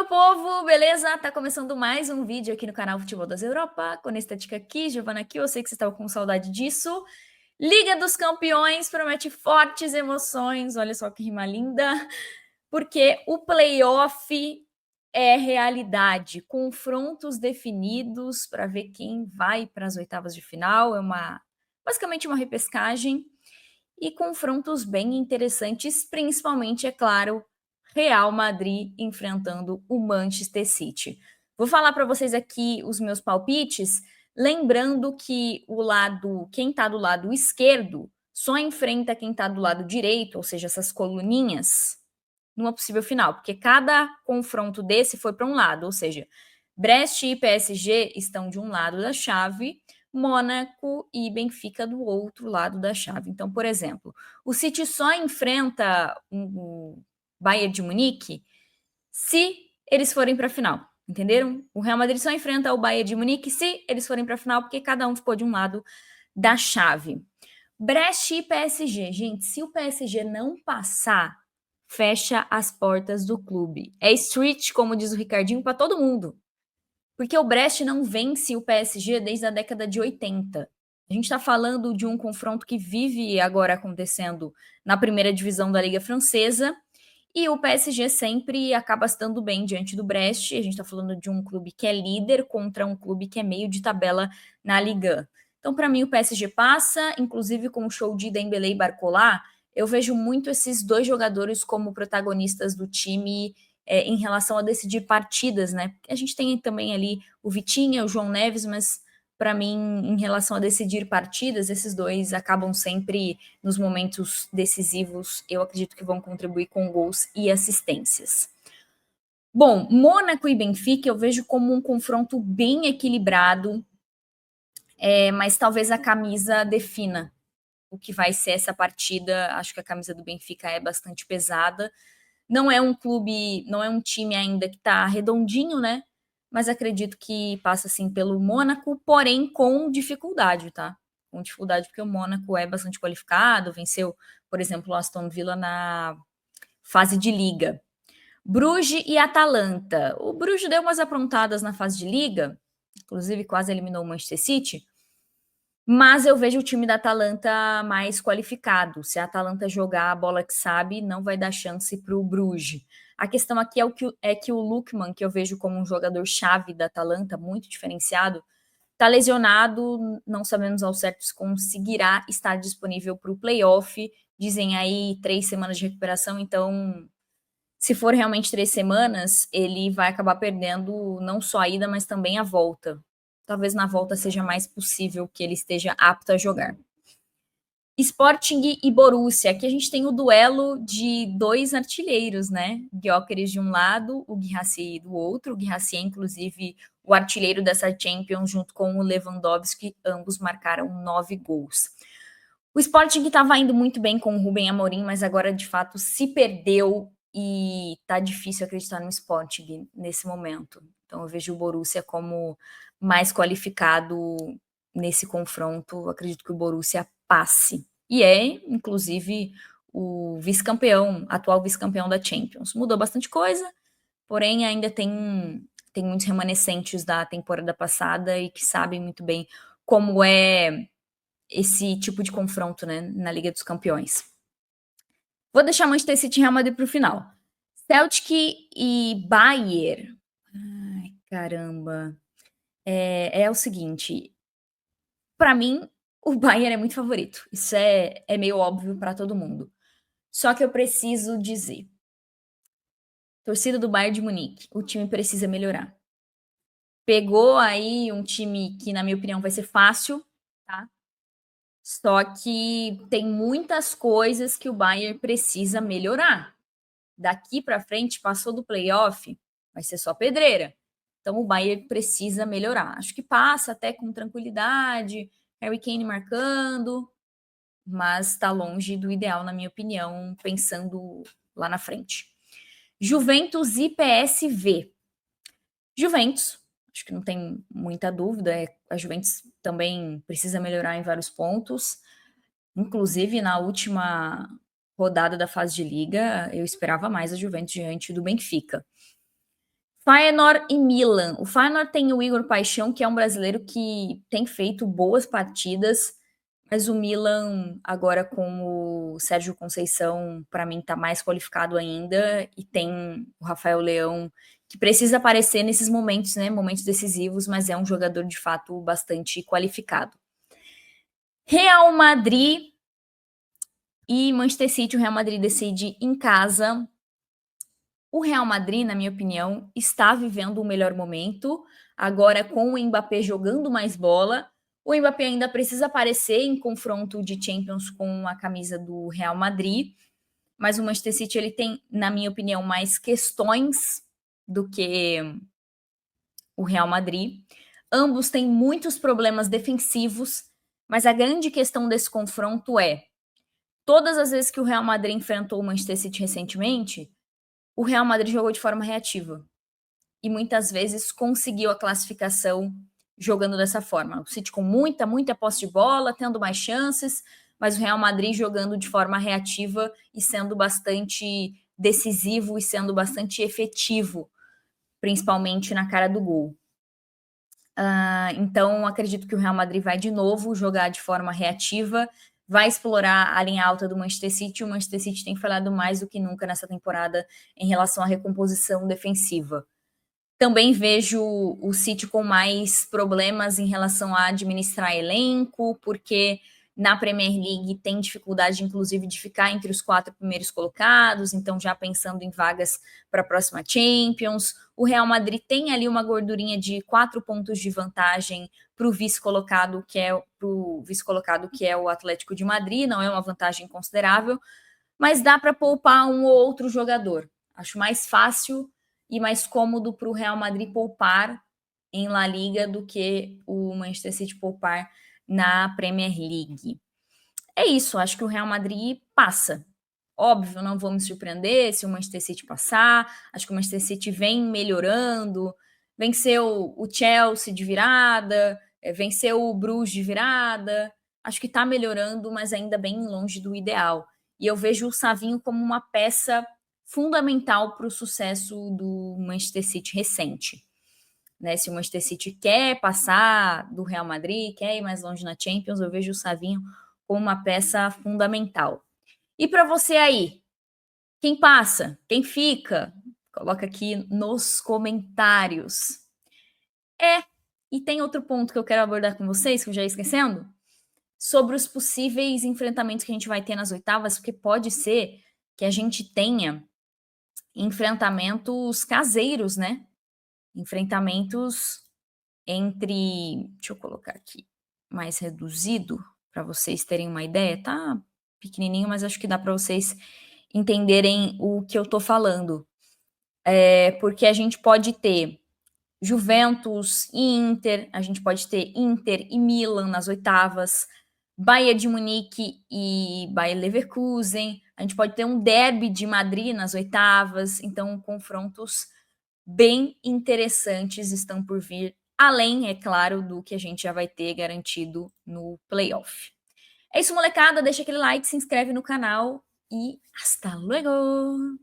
meu povo, beleza? Tá começando mais um vídeo aqui no canal Futebol das Europa, com Estética aqui, Giovana aqui, eu sei que você estava com saudade disso. Liga dos Campeões promete fortes emoções, olha só que rima linda, porque o playoff é realidade, confrontos definidos para ver quem vai para as oitavas de final, basicamente uma repescagem e confrontos bem interessantes, principalmente, é claro, Real Madrid enfrentando o Manchester City. Vou falar para vocês aqui os meus palpites, lembrando que quem está do lado esquerdo só enfrenta quem está do lado direito, ou seja, essas coluninhas, numa possível final, porque cada confronto desse foi para um lado, ou seja, Brest e PSG estão de um lado da chave, Mônaco e Benfica do outro lado da chave. Então, por exemplo, o City só enfrenta o Bayern de Munique se eles forem para a final, entenderam? O Real Madrid só enfrenta o Bayern de Munique se eles forem para a final, porque cada um ficou de um lado da chave. Brest e PSG, gente, se o PSG não passar, fecha as portas do clube. É street, como diz o Ricardinho, para todo mundo. Porque o Brest não vence o PSG desde a década de 80. A gente está falando de um confronto que vive agora acontecendo na primeira divisão da Liga Francesa, e o PSG sempre acaba se dando bem diante do Brest. A gente está falando de um clube que é líder contra um clube que é meio de tabela na Liga. Então, para mim, o PSG passa, inclusive com o show de Dembélé e Barcola. Eu vejo muito esses dois jogadores como protagonistas do time em relação a decidir partidas, né? A gente tem também ali o Vitinha, o João Neves, mas para mim, em relação a decidir partidas, esses dois acabam sempre nos momentos decisivos. Eu acredito que vão contribuir com gols e assistências. Bom, Mônaco e Benfica eu vejo como um confronto bem equilibrado, mas talvez a camisa defina o que vai ser essa partida. Acho que a camisa do Benfica é bastante pesada. Não é um clube, não é um time ainda que está redondinho, né? Mas acredito que passa assim pelo Mônaco, porém com dificuldade, tá? Com dificuldade, porque o Mônaco é bastante qualificado, venceu, por exemplo, o Aston Villa na fase de liga. Bruges e Atalanta. O Bruges deu umas aprontadas na fase de liga, inclusive quase eliminou o Manchester City, mas eu vejo o time da Atalanta mais qualificado. Se a Atalanta jogar a bola que sabe, não vai dar chance para o Bruges. A questão aqui é que o Lookman, que eu vejo como um jogador-chave da Atalanta, muito diferenciado, está lesionado, não sabemos ao certo se conseguirá estar disponível para o playoff. Dizem aí 3 semanas de recuperação, então, se for realmente 3 semanas, ele vai acabar perdendo não só a ida, mas também a volta. Talvez na volta seja mais possível que ele esteja apto a jogar. Sporting e Borussia. Aqui a gente tem o duelo de dois artilheiros, né? Gyökeres de um lado, o Guirassy do outro. O Guirassy é, inclusive, o artilheiro dessa Champions, junto com o Lewandowski. Ambos marcaram 9 gols. O Sporting estava indo muito bem com o Rubem Amorim, mas agora, de fato, se perdeu e tá difícil acreditar no Sporting nesse momento. Então, eu vejo o Borussia como mais qualificado nesse confronto. Eu acredito que o Borussia passe. E é, inclusive, o vice-campeão, atual vice-campeão da Champions. Mudou bastante coisa, porém ainda tem muitos remanescentes da temporada passada e que sabem muito bem como é esse tipo de confronto, né, na Liga dos Campeões. Vou deixar Manchester City e Real Madrid para o final. Celtic e Bayern. Ai, caramba. É o seguinte, para mim, o Bayern é muito favorito. Isso é meio óbvio para todo mundo. Só que eu preciso dizer, torcida do Bayern de Munique, o time precisa melhorar. Pegou aí um time que, na minha opinião, vai ser fácil, tá? Só que tem muitas coisas que o Bayern precisa melhorar. Daqui para frente, passou do playoff, vai ser só pedreira. Então o Bayern precisa melhorar. Acho que passa até com tranquilidade, Harry Kane marcando, mas está longe do ideal, na minha opinião, pensando lá na frente. Juventus e PSV. Juventus, acho que não tem muita dúvida, a Juventus também precisa melhorar em vários pontos. Inclusive, na última rodada da fase de liga, eu esperava mais a Juventus diante do Benfica. Feyenoord e Milan. O Feyenoord tem o Igor Paixão, que é um brasileiro que tem feito boas partidas, mas o Milan, agora com o Sérgio Conceição, para mim está mais qualificado ainda, e tem o Rafael Leão, que precisa aparecer nesses momentos, né? Momentos decisivos, mas é um jogador de fato bastante qualificado. Real Madrid e Manchester City. O Real Madrid decide em casa. O Real Madrid, na minha opinião, está vivendo o melhor momento, agora com o Mbappé jogando mais bola. O Mbappé ainda precisa aparecer em confronto de Champions com a camisa do Real Madrid, mas o Manchester City ele tem, na minha opinião, mais questões do que o Real Madrid. Ambos têm muitos problemas defensivos, mas a grande questão desse confronto é: todas as vezes que o Real Madrid enfrentou o Manchester City recentemente, o Real Madrid jogou de forma reativa e muitas vezes conseguiu a classificação jogando dessa forma. O City com muita posse de bola, tendo mais chances, mas o Real Madrid jogando de forma reativa e sendo bastante decisivo e sendo bastante efetivo, principalmente na cara do gol. Então, acredito que o Real Madrid vai de novo jogar de forma reativa, vai explorar a linha alta do Manchester City. O Manchester City tem falhado mais do que nunca nessa temporada em relação à recomposição defensiva. Também vejo o City com mais problemas em relação a administrar elenco, porque na Premier League tem dificuldade, inclusive, de ficar entre os 4 primeiros colocados, então já pensando em vagas para a próxima Champions. O Real Madrid tem ali uma gordurinha de 4 pontos de vantagem para o vice-colocado, que é o Atlético de Madrid, não é uma vantagem considerável, mas dá para poupar um ou outro jogador. Acho mais fácil e mais cômodo para o Real Madrid poupar em La Liga do que o Manchester City poupar na Premier League. É isso, acho que o Real Madrid passa. Óbvio, não vou me surpreender se o Manchester City passar. Acho que o Manchester City vem melhorando, venceu o Chelsea de virada, venceu o Bruges de virada. Acho que está melhorando, mas ainda bem longe do ideal. E eu vejo o Savinho como uma peça fundamental para o sucesso do Manchester City recente. Né? Se o Manchester City quer passar do Real Madrid, quer ir mais longe na Champions, eu vejo o Savinho como uma peça fundamental. E para você aí, quem passa? Quem fica? Coloca aqui nos comentários. E tem outro ponto que eu quero abordar com vocês, que eu já ia esquecendo, sobre os possíveis enfrentamentos que a gente vai ter nas oitavas, porque pode ser que a gente tenha enfrentamentos caseiros, né? Enfrentamentos entre, deixa eu colocar aqui, mais reduzido, para vocês terem uma ideia, tá pequenininho, mas acho que dá para vocês entenderem o que eu tô falando. Porque a gente pode ter Juventus e Inter, a gente pode ter Inter e Milan nas oitavas, Bayern de Munique e Bayer Leverkusen, a gente pode ter um derby de Madrid nas oitavas, então confrontos bem interessantes estão por vir, além, é claro, do que a gente já vai ter garantido no playoff. É isso, molecada, deixa aquele like, se inscreve no canal e hasta luego!